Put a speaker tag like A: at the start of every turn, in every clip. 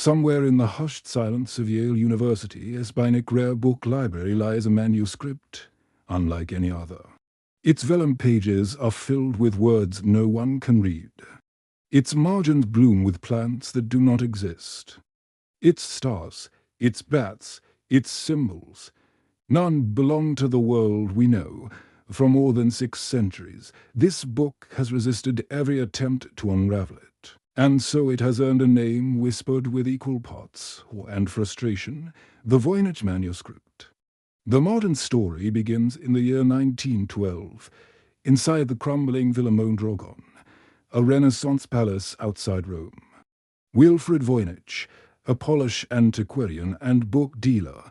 A: Somewhere in the hushed silence of Yale University's Voynich Rare Book Library lies a manuscript unlike any other. Its vellum pages are filled with words no one can read. Its margins bloom with plants that do not exist. Its stars, its bats, its symbols, none belong to the world we know. For more than 6 centuries, this book has resisted every attempt to unravel it. And so it has earned a name whispered with equal parts, and frustration, the Voynich Manuscript. The modern story begins in the year 1912, inside the crumbling Villa Mondragon, a Renaissance palace outside Rome. Wilfred Voynich, a Polish antiquarian and book dealer,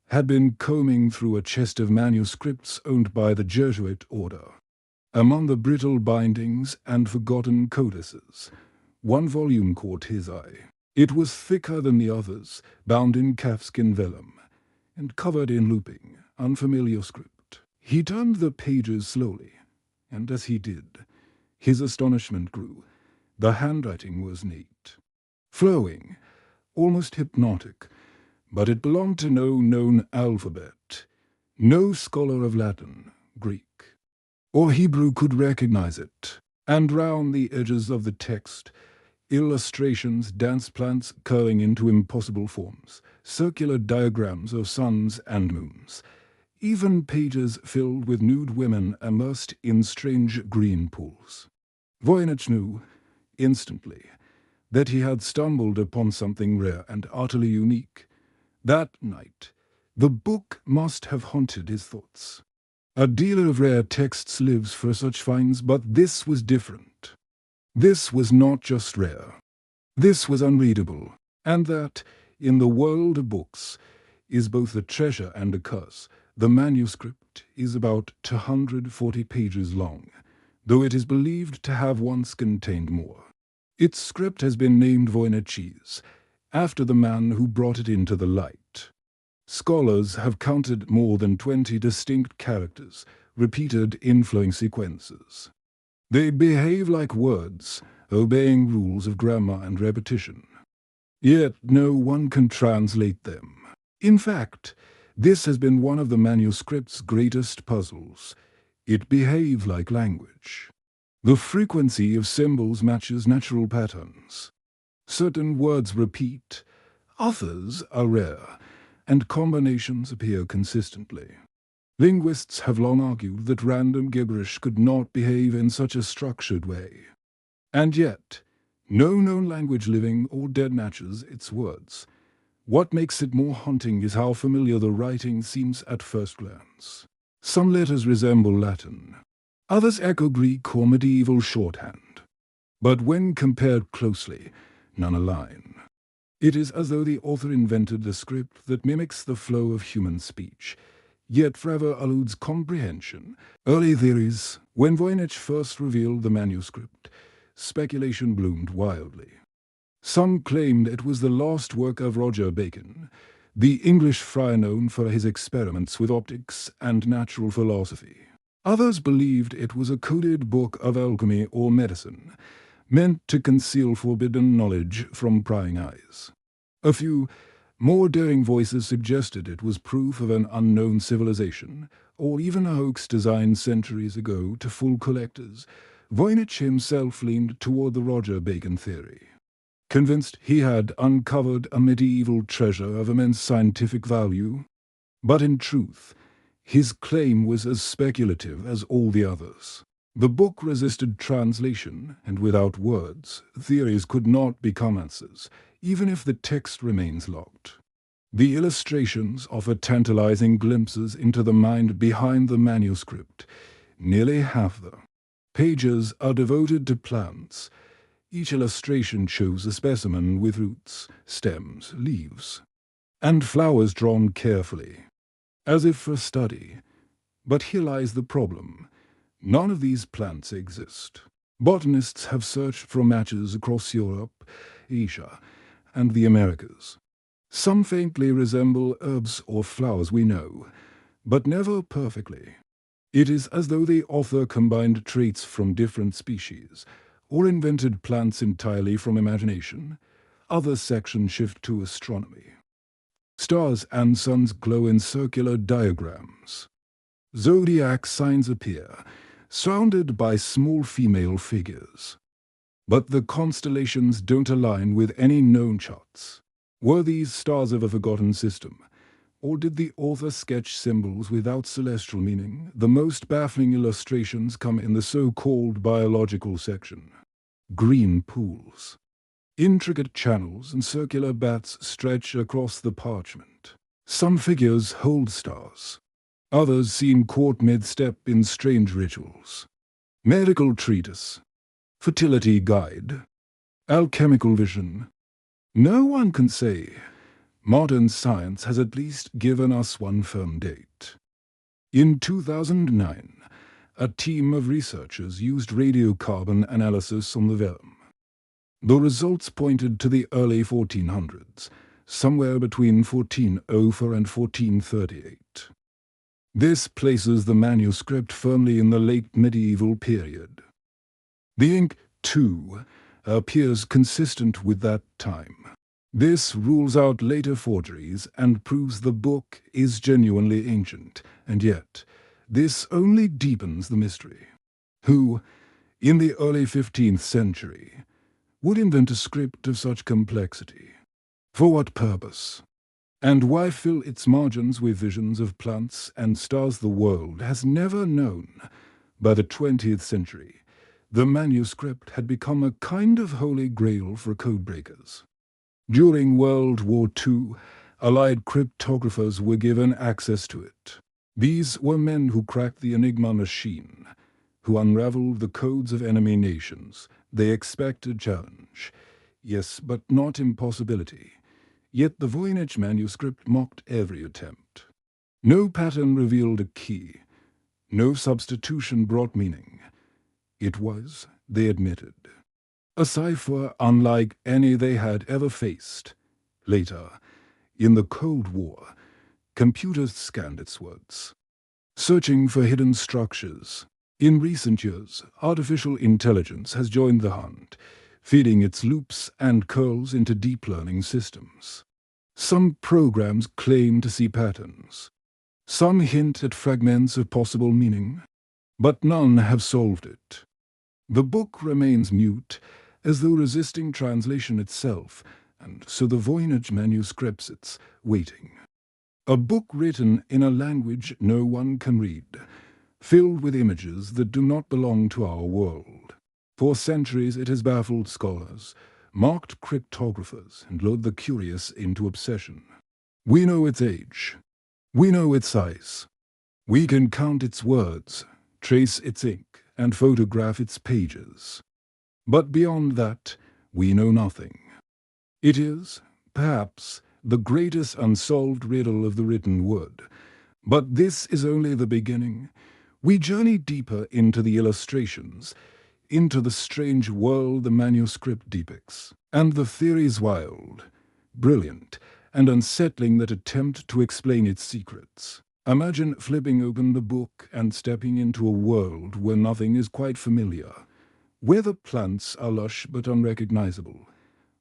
A: had been combing through a chest of manuscripts owned by the Jesuit order. Among the brittle bindings and forgotten codices, one volume caught his eye. It was thicker than the others, bound in calfskin vellum, and covered in looping, unfamiliar script. He turned the pages slowly, and as he did, his astonishment grew. The handwriting was neat, flowing, almost hypnotic, but it belonged to no known alphabet. No scholar of Latin, Greek, or Hebrew could recognize it. And round the edges of the text, illustrations, dance plants curling into impossible forms, circular diagrams of suns and moons, even pages filled with nude women immersed in strange green pools. Voynich knew, instantly, that he had stumbled upon something rare and utterly unique. That night, the book must have haunted his thoughts. A dealer of rare texts lives for such finds, but this was different. This was not just rare. This was unreadable, and that, in the world of books, is both a treasure and a curse. The manuscript is about 240 pages long, though it is believed to have once contained more. Its script has been named Voynichese, after the man who brought it into the light. Scholars have counted more than 20 distinct characters, repeated in flowing sequences. They behave like words, obeying rules of grammar and repetition. Yet no one can translate them. In fact, this has been one of the manuscript's greatest puzzles. It behaves like language. The frequency of symbols matches natural patterns. Certain words repeat, others are rare, and combinations appear consistently. Linguists have long argued that random gibberish could not behave in such a structured way. And yet, no known language living or dead matches its words. What makes it more haunting is how familiar the writing seems at first glance. Some letters resemble Latin. Others echo Greek or medieval shorthand. But when compared closely, none align. It is as though the author invented a script that mimics the flow of human speech, yet forever eludes comprehension. Early theories, when Voynich first revealed the manuscript, speculation bloomed wildly. Some claimed it was the lost work of Roger Bacon, the English friar known for his experiments with optics and natural philosophy. Others believed it was a coded book of alchemy or medicine, meant to conceal forbidden knowledge from prying eyes. A few more daring voices suggested it was proof of an unknown civilization, or even a hoax designed centuries ago to fool collectors. Voynich himself leaned toward the Roger Bacon theory, convinced he had uncovered a medieval treasure of immense scientific value. But in truth, his claim was as speculative as all the others. The book resisted translation, and without words, theories could not become answers, even if the text remains locked. The illustrations offer tantalizing glimpses into the mind behind the manuscript. Nearly half the pages are devoted to plants. Each illustration shows a specimen with roots, stems, leaves, and flowers drawn carefully, as if for study. But here lies the problem. None of these plants exist. Botanists have searched for matches across Europe, Asia, and the Americas. Some faintly resemble herbs or flowers we know, but never perfectly. It is as though the author combined traits from different species, or invented plants entirely from imagination. other section shift to astronomy. Stars and suns glow in circular diagrams. Zodiac signs appear, surrounded by small female figures. But the constellations don't align with any known charts. Were these stars of a forgotten system? Or did the author sketch symbols without celestial meaning? The most baffling illustrations come in the so-called biological section. Green pools. Intricate channels and circular bats stretch across the parchment. Some figures hold stars. Others seem caught mid-step in strange rituals. Medical treatise. Fertility guide. Alchemical vision. No one can say. Modern science has at least given us one firm date. In 2009, a team of researchers used radiocarbon analysis on the vellum. The results pointed to the early 1400s, somewhere between 1404 and 1438. This places the manuscript firmly in the late medieval period. The ink, too, appears consistent with that time. This rules out later forgeries and proves the book is genuinely ancient, and yet this only deepens the mystery. Who, in the early 15th century, would invent a script of such complexity? For what purpose? And why fill its margins with visions of plants and stars the world has never known? By the 20th century, the manuscript had become a kind of holy grail for codebreakers. During World War II, Allied cryptographers were given access to it. These were men who cracked the Enigma machine, who unraveled the codes of enemy nations. They expected challenge, yes, but not impossibility. Yet the Voynich Manuscript mocked every attempt. No pattern revealed a key. No substitution brought meaning. It was, they admitted, a cipher unlike any they had ever faced. Later, in the Cold War, computers scanned its words, searching for hidden structures. In recent years, artificial intelligence has joined the hunt, feeding its loops and curls into deep learning systems. Some programs claim to see patterns. Some hint at fragments of possible meaning, but none have solved it. The book remains mute, as though resisting translation itself, and so the Voynich Manuscript sits, waiting. A book written in a language no one can read, filled with images that do not belong to our world. For centuries it has baffled scholars, mocked cryptographers, and lured the curious into obsession. We know its age. We know its size. We can count its words, trace its ink, and photograph its pages. But beyond that, we know nothing. It is, perhaps, the greatest unsolved riddle of the written word. But this is only the beginning. We journey deeper into the illustrations, into the strange world the manuscript depicts, and the theories wild, brilliant, and unsettling that attempt to explain its secrets. Imagine flipping open the book and stepping into a world where nothing is quite familiar, where the plants are lush but unrecognizable,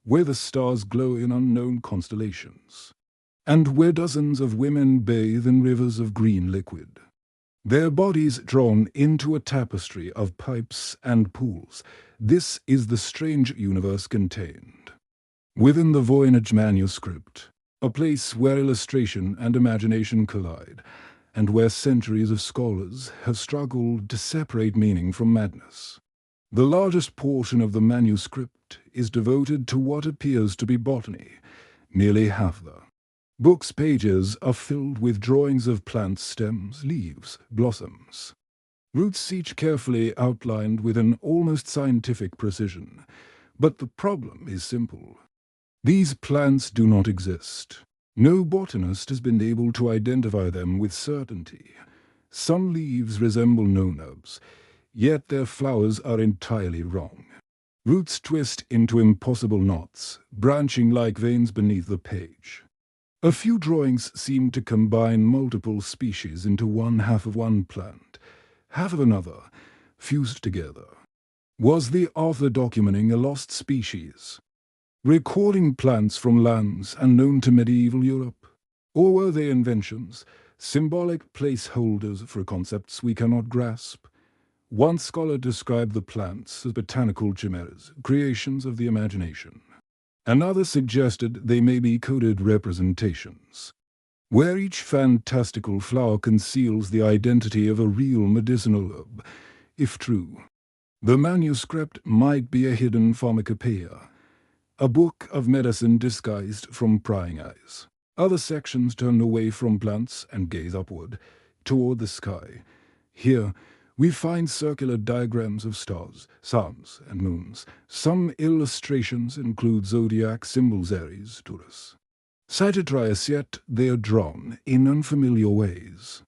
A: where the stars glow in unknown constellations, and where dozens of women bathe in rivers of green liquid, their bodies drawn into a tapestry of pipes and pools. This is the strange universe contained within the Voynich Manuscript, a place where illustration and imagination collide, and where centuries of scholars have struggled to separate meaning from madness. The largest portion of the manuscript is devoted to what appears to be botany, nearly half the book's pages are filled with drawings of plants, stems, leaves, blossoms. Roots each carefully outlined with an almost scientific precision. But the problem is simple. These plants do not exist. No botanist has been able to identify them with certainty. Some leaves resemble no-nubs, yet their flowers are entirely wrong. Roots twist into impossible knots, branching like veins beneath the page. A few drawings seem to combine multiple species into one half of one plant, half of another, fused together. Was the author documenting a lost species? recording plants from lands unknown to medieval Europe? Or were they inventions, symbolic placeholders for concepts we cannot grasp? One scholar described the plants as botanical chimeras, creations of the imagination. Another suggested they may be coded representations, where each fantastical flower conceals the identity of a real medicinal herb. If true, the manuscript might be a hidden pharmacopoeia, a book of medicine disguised from prying eyes. Other sections turn away from plants and gaze upward, toward the sky. Here, we find circular diagrams of stars, suns, and moons. Some illustrations include zodiac symbols Aries, Taurus, Sagittarius, yet they are drawn in unfamiliar ways,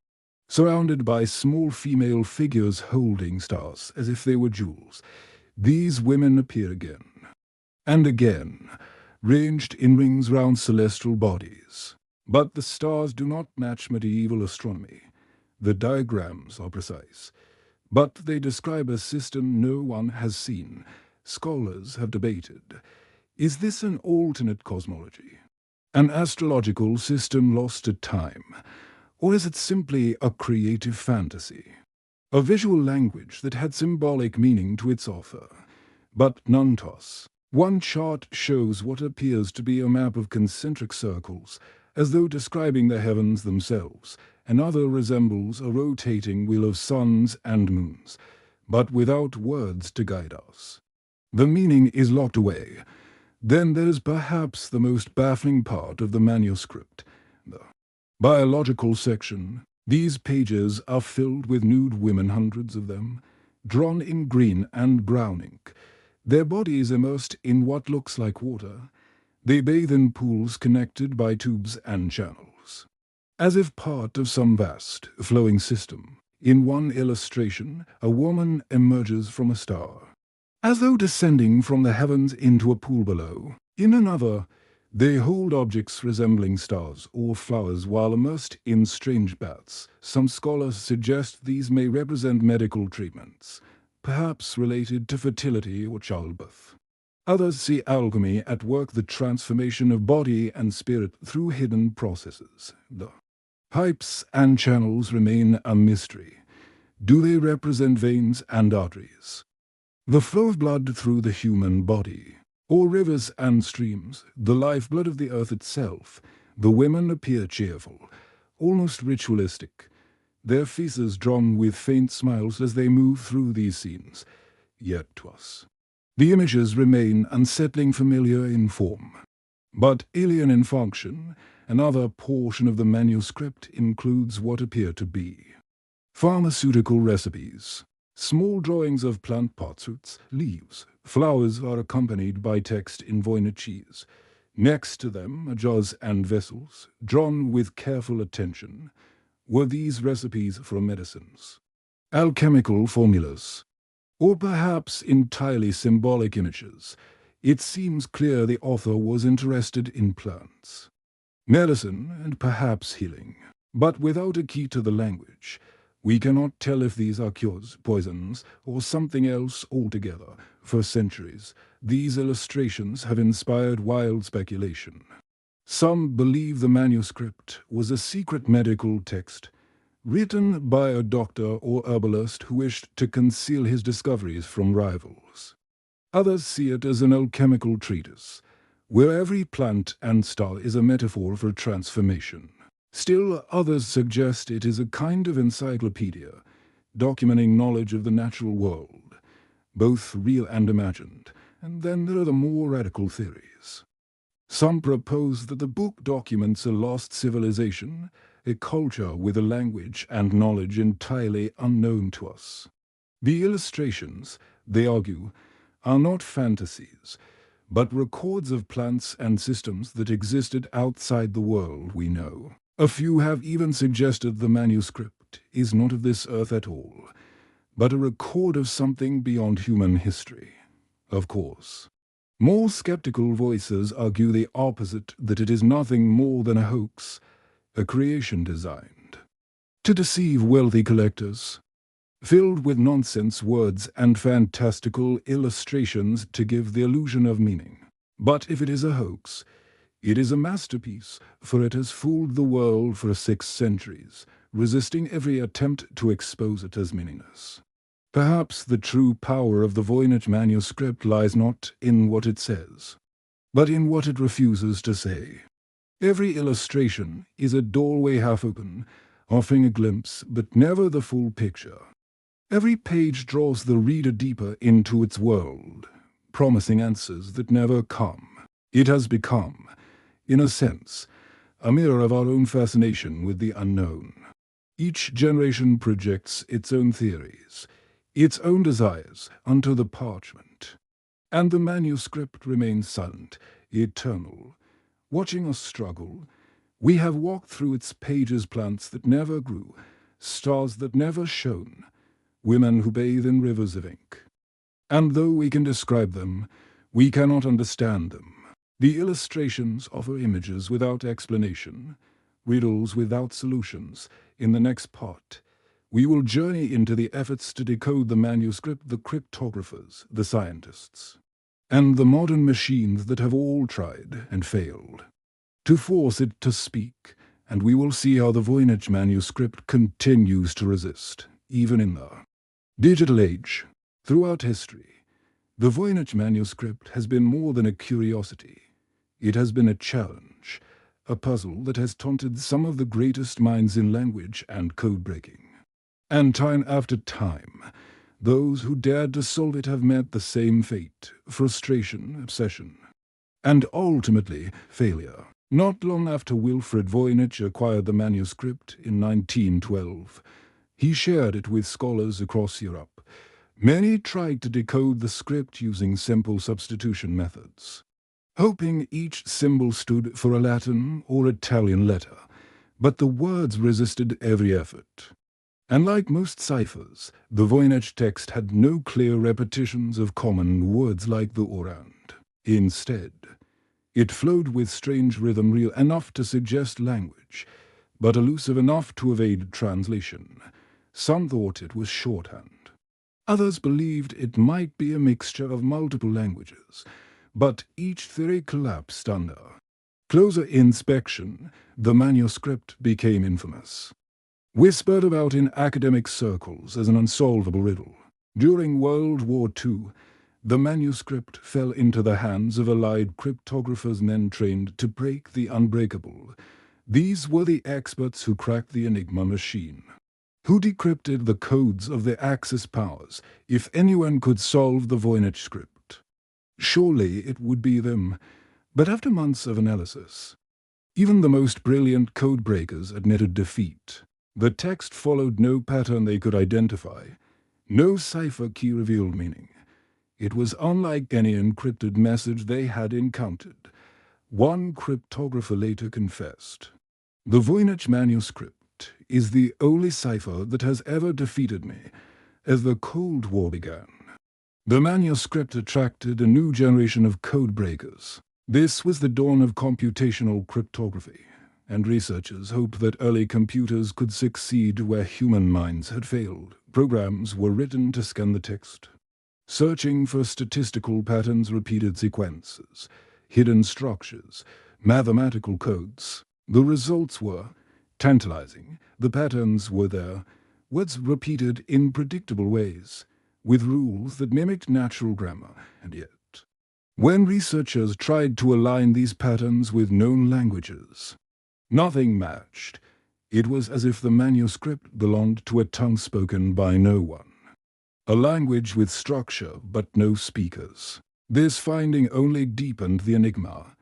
A: surrounded by small female figures holding stars as if they were jewels. These women appear again and again, ranged in rings round celestial bodies. But the stars do not match medieval astronomy. The diagrams are precise, but they describe a system no one has seen. Scholars have debated. Is this an alternate cosmology? An astrological system lost to time? Or is it simply a creative fantasy? A visual language that had symbolic meaning to its author, but none to us. One chart shows what appears to be a map of concentric circles, as though describing the heavens themselves. Another resembles a rotating wheel of suns and moons, but without words to guide us. The meaning is locked away. Then there is perhaps the most baffling part of the manuscript, the biological section. These pages are filled with nude women, hundreds of them, drawn in green and brown ink, their bodies immersed in what looks like water. They bathe in pools connected by tubes and channels, as if part of some vast, flowing system. In one illustration, a woman emerges from a star, as though descending from the heavens into a pool below. In another, they hold objects resembling stars or flowers while immersed in strange baths. Some scholars suggest these may represent medical treatments, perhaps related to fertility or childbirth. Others see alchemy at work, the transformation of body and spirit through hidden processes. The pipes and channels remain a mystery. Do they represent veins and arteries? The flow of blood through the human body, or rivers and streams, the lifeblood of the earth itself? The women appear cheerful, almost ritualistic, their faces drawn with faint smiles as they move through these scenes. Yet to us, the images remain unsettling, familiar in form, but alien in function. Another portion of the manuscript includes what appear to be pharmaceutical recipes. Small drawings of plant pots, roots, leaves, flowers are accompanied by text in Voynich. Next to them are jars and vessels, drawn with careful attention. Were these recipes for medicines, alchemical formulas, or perhaps entirely symbolic images? It seems clear the author was interested in plants, medicine, and perhaps healing. But without a key to the language, we cannot tell if these are cures, poisons, or something else altogether. For centuries, these illustrations have inspired wild speculation. Some believe the manuscript was a secret medical text, written by a doctor or herbalist who wished to conceal his discoveries from rivals. Others see it as an alchemical treatise, where every plant and star is a metaphor for transformation. Still others suggest it is a kind of encyclopedia, documenting knowledge of the natural world, both real and imagined. And then there are the more radical theories. Some propose that the book documents a lost civilization, a culture with a language and knowledge entirely unknown to us. The illustrations, they argue, are not fantasies, but records of plants and systems that existed outside the world we know. A few have even suggested the manuscript is not of this earth at all, but a record of something beyond human history. Of course, more skeptical voices argue the opposite, that it is nothing more than a hoax, a creation designed to deceive wealthy collectors, filled with nonsense words and fantastical illustrations to give the illusion of meaning. But if it is a hoax, it is a masterpiece, for it has fooled the world for 6 centuries, resisting every attempt to expose it as meaningless. Perhaps the true power of the Voynich Manuscript lies not in what it says, but in what it refuses to say. Every illustration is a doorway half open, offering a glimpse, but never the full picture. Every page draws the reader deeper into its world, promising answers that never come. It has become, in a sense, a mirror of our own fascination with the unknown. Each generation projects its own theories, its own desires onto the parchment. And the manuscript remains silent, eternal. Watching us struggle, we have walked through its pages plants that never grew, stars that never shone, women who bathe in rivers of ink. And though we can describe them, we cannot understand them. The illustrations offer images without explanation, riddles without solutions. In the next part, we will journey into the efforts to decode the manuscript, the cryptographers, the scientists, and the modern machines that have all tried and failed to force it to speak, and we will see how the Voynich Manuscript continues to resist, even in the digital age. Throughout history, the Voynich Manuscript has been more than a curiosity. It has been a challenge, a puzzle that has taunted some of the greatest minds in language and code-breaking. And time after time, those who dared to solve it have met the same fate: frustration, obsession, and ultimately failure. Not long after Wilfred Voynich acquired the manuscript in 1912, he shared it with scholars across Europe. Many tried to decode the script using simple substitution methods, hoping each symbol stood for a Latin or Italian letter, but the words resisted every effort. And like most ciphers, the Voynich text had no clear repetitions of common words like the Orand. Instead, it flowed with strange rhythm, real enough to suggest language, but elusive enough to evade translation. Some thought it was shorthand. Others believed it might be a mixture of multiple languages, but each theory collapsed under closer inspection. The manuscript became infamous, whispered about in academic circles as an unsolvable riddle. During World War II, the manuscript fell into the hands of allied cryptographers, men trained to break the unbreakable. These were the experts who cracked the Enigma machine, who decrypted the codes of the Axis powers. If anyone could solve the Voynich script, surely it would be them. But after months of analysis, even the most brilliant codebreakers admitted defeat. The text followed no pattern they could identify. No cipher key revealed meaning. It was unlike any encrypted message they had encountered. One cryptographer later confessed, "The Voynich Manuscript is the only cipher that has ever defeated me." As the Cold War began, the manuscript attracted a new generation of codebreakers. This was the dawn of computational cryptography, and researchers hoped that early computers could succeed where human minds had failed. Programs were written to scan the text, searching for statistical patterns, repeated sequences, hidden structures, mathematical codes. The results were tantalizing. The patterns were there, words repeated in predictable ways, with rules that mimicked natural grammar. And yet, when researchers tried to align these patterns with known languages, nothing matched. It was as if the manuscript belonged to a tongue spoken by no one, a language with structure but no speakers. This finding only deepened the enigma.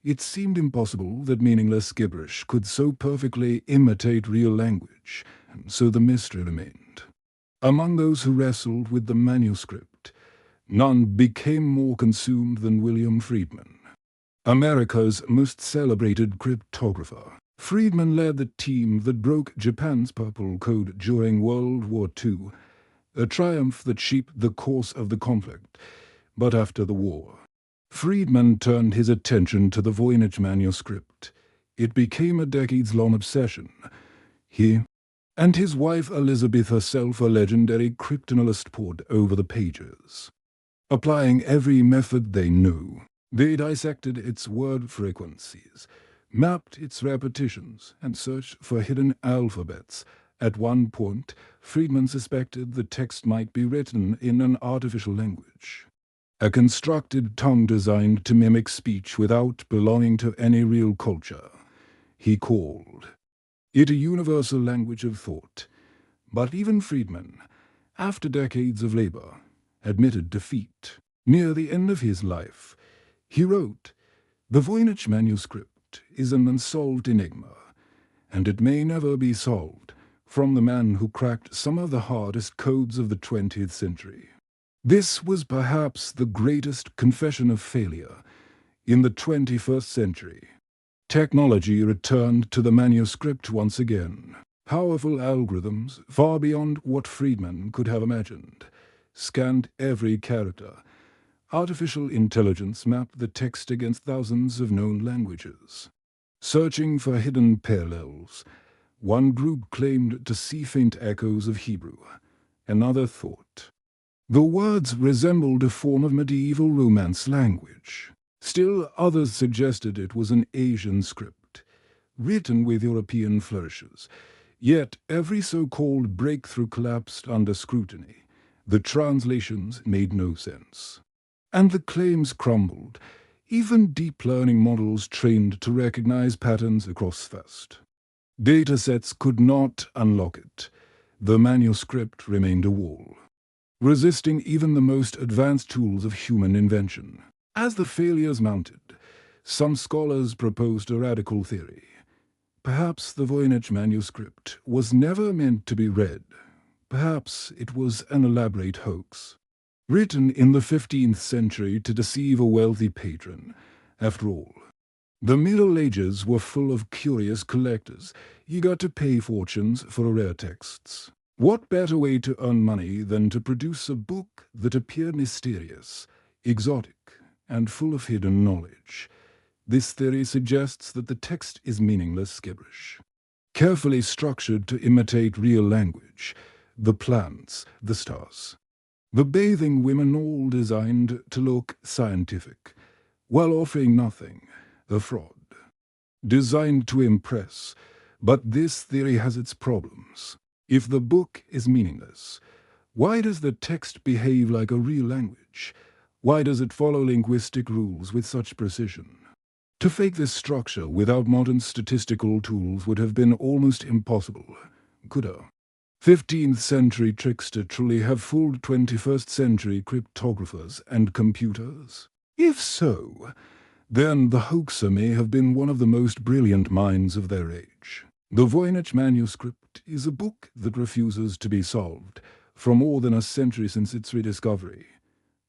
A: It seemed impossible that meaningless gibberish could so perfectly imitate real language, and so the mystery remained. Among those who wrestled with the manuscript, none became more consumed than William Friedman, America's most celebrated cryptographer. Friedman led the team that broke Japan's purple code during World War II, a triumph that shaped the course of the conflict. But after the war, Friedman turned his attention to the Voynich Manuscript. It became a decades-long obsession. He and his wife Elizabeth, herself a legendary cryptanalyst, pored over the pages, applying every method they knew. They dissected its word frequencies, mapped its repetitions, and searched for hidden alphabets. At one point, Friedman suspected the text might be written in an artificial language, a constructed tongue designed to mimic speech without belonging to any real culture. He called it a universal language of thought. But even Friedman, after decades of labor, admitted defeat. Near the end of his life, he wrote, "The Voynich Manuscript is an unsolved enigma, and it may never be solved, from the man who cracked some of the hardest codes of the 20th century." This was perhaps the greatest confession of failure in the 21st century. Technology returned to the manuscript once again. Powerful algorithms, far beyond what Friedman could have imagined, scanned every character. Artificial intelligence mapped the text against thousands of known languages. Searching for hidden parallels, one group claimed to see faint echoes of Hebrew. Another thought the words resembled a form of medieval Romance language. Still others suggested it was an Asian script, written with European flourishes. Yet every so-called breakthrough collapsed under scrutiny. The translations made no sense. And the claims crumbled. Even deep learning models trained to recognize patterns across vast datasets could not unlock it. The manuscript remained a wall, resisting even the most advanced tools of human invention. As the failures mounted, some scholars proposed a radical theory. Perhaps the Voynich manuscript was never meant to be read. Perhaps it was an elaborate hoax, written in the 15th century to deceive a wealthy patron. After all, the Middle Ages were full of curious collectors, eager to pay fortunes for rare texts. What better way to earn money than to produce a book that appeared mysterious, exotic, and full of hidden knowledge? This theory suggests that the text is meaningless gibberish, carefully structured to imitate real language, the plants, the stars, the bathing women, all designed to look scientific, while offering nothing, a fraud, designed to impress. But this theory has its problems. If the book is meaningless, why does the text behave like a real language? Why does it follow linguistic rules with such precision? To fake this structure without modern statistical tools would have been almost impossible. Could a 15th century trickster truly have fooled 21st century cryptographers and computers? If so, then the hoaxer may have been one of the most brilliant minds of their age. The Voynich Manuscript is a book that refuses to be solved for more than a century since its rediscovery.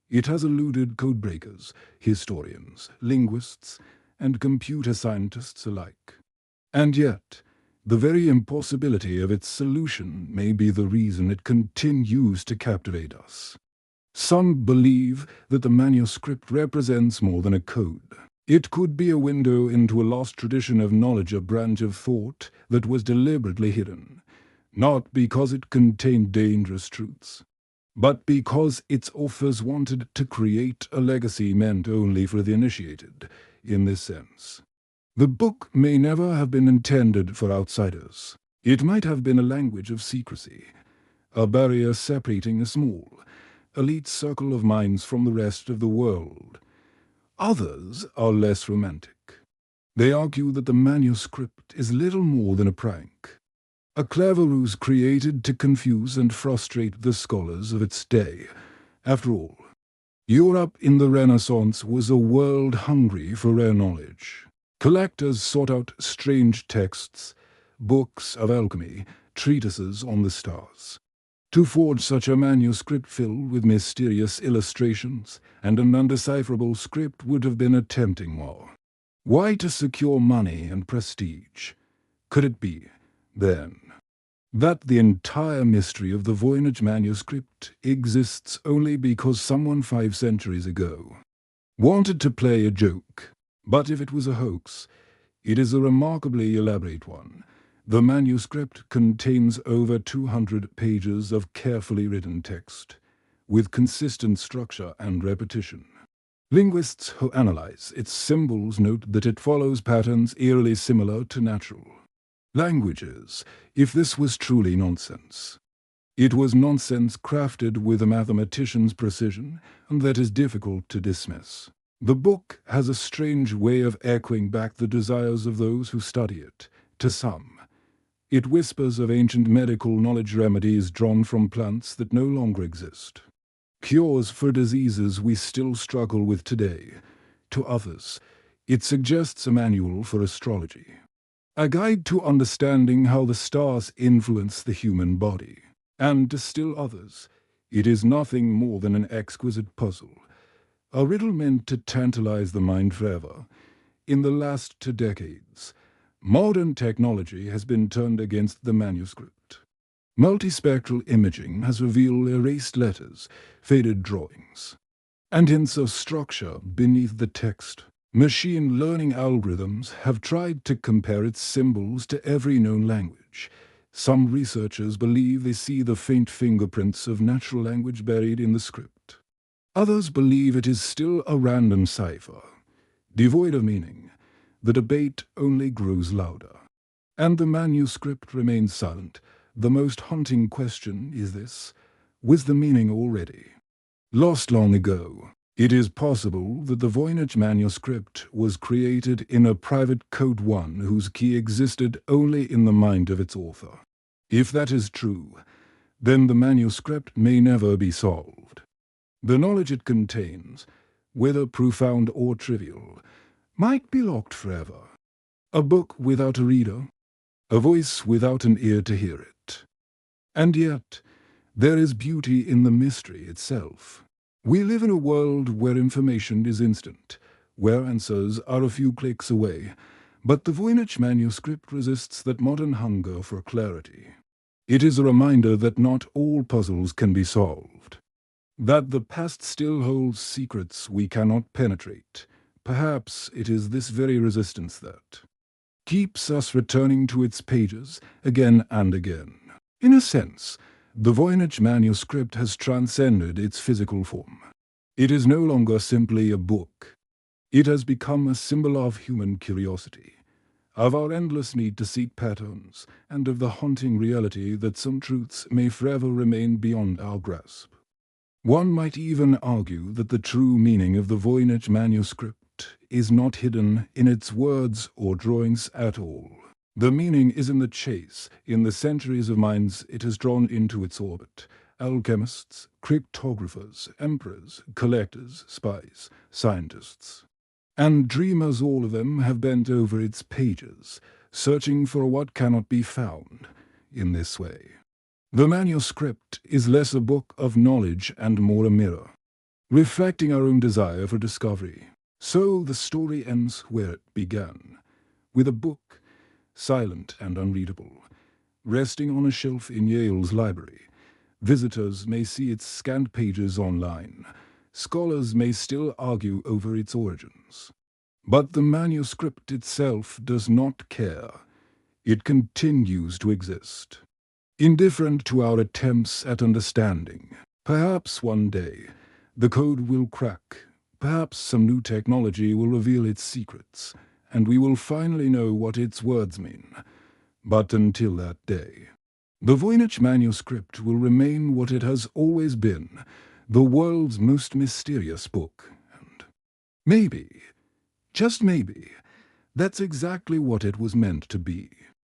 A: It has eluded codebreakers, historians, linguists, and computer scientists alike. And yet, the very impossibility of its solution may be the reason it continues to captivate us. Some believe that the manuscript represents more than a code. It could be a window into a lost tradition of knowledge, a branch of thought that was deliberately hidden, not because it contained dangerous truths, but because its authors wanted to create a legacy meant only for the initiated. In this sense, the book may never have been intended for outsiders. It might have been a language of secrecy, a barrier separating a small, elite circle of minds from the rest of the world. Others are less romantic. They argue that the manuscript is little more than a prank, a clever ruse created to confuse and frustrate the scholars of its day. After all, Europe in the Renaissance was a world hungry for rare knowledge. Collectors sought out strange texts, books of alchemy, treatises on the stars. To forge such a manuscript filled with mysterious illustrations and an undecipherable script would have been a tempting war. Why to secure money and prestige? Could it be, then, that the entire mystery of the Voynich manuscript exists only because someone 5 centuries ago wanted to play a joke? But if it was a hoax, it is a remarkably elaborate one. The manuscript contains over 200 pages of carefully written text, with consistent structure and repetition. Linguists who analyze its symbols note that it follows patterns eerily similar to natural languages. If this was truly nonsense, it was nonsense crafted with a mathematician's precision, and that is difficult to dismiss. The book has a strange way of echoing back the desires of those who study it. To some, it whispers of ancient medical knowledge, remedies drawn from plants that no longer exist, cures for diseases we still struggle with today. To others, it suggests a manual for astrology, a guide to understanding how the stars influence the human body. And to still others, it is nothing more than an exquisite puzzle, a riddle meant to tantalize the mind forever. In the last 2 decades, modern technology has been turned against the manuscript. Multispectral imaging has revealed erased letters, faded drawings, and hints of structure beneath the text. Machine learning algorithms have tried to compare its symbols to every known language. Some researchers believe they see the faint fingerprints of natural language buried in the script. Others believe it is still a random cipher, devoid of meaning. The debate only grows louder, and the manuscript remains silent. The most haunting question is this: was the meaning already lost long ago? It is possible that the Voynich Manuscript was created in a private code, one whose key existed only in the mind of its author. If that is true, then the manuscript may never be solved. The knowledge it contains, whether profound or trivial, might be locked forever. A book without a reader, a voice without an ear to hear it. And yet, there is beauty in the mystery itself. We live in a world where information is instant, where answers are a few clicks away, but the Voynich Manuscript resists that modern hunger for clarity. It is a reminder that not all puzzles can be solved, that the past still holds secrets we cannot penetrate. Perhaps it is this very resistance that keeps us returning to its pages again and again. In a sense, the Voynich Manuscript has transcended its physical form. It is no longer simply a book. It has become a symbol of human curiosity, of our endless need to seek patterns, and of the haunting reality that some truths may forever remain beyond our grasp. One might even argue that the true meaning of the Voynich Manuscript is not hidden in its words or drawings at all. The meaning is in the chase, in the centuries of minds it has drawn into its orbit. Alchemists, cryptographers, emperors, collectors, spies, scientists, and dreamers, all of them have bent over its pages, searching for what cannot be found. In this way, the manuscript is less a book of knowledge and more a mirror, reflecting our own desire for discovery. So the story ends where it began, with a book, silent and unreadable, resting on a shelf in Yale's library. Visitors may see its scanned pages online. Scholars may still argue over its origins. But the manuscript itself does not care. It continues to exist, indifferent to our attempts at understanding. Perhaps one day the code will crack. Perhaps some new technology will reveal its secrets, and we will finally know what its words mean. But until that day, the Voynich Manuscript will remain what it has always been, the world's most mysterious book. And maybe, just maybe, that's exactly what it was meant to be.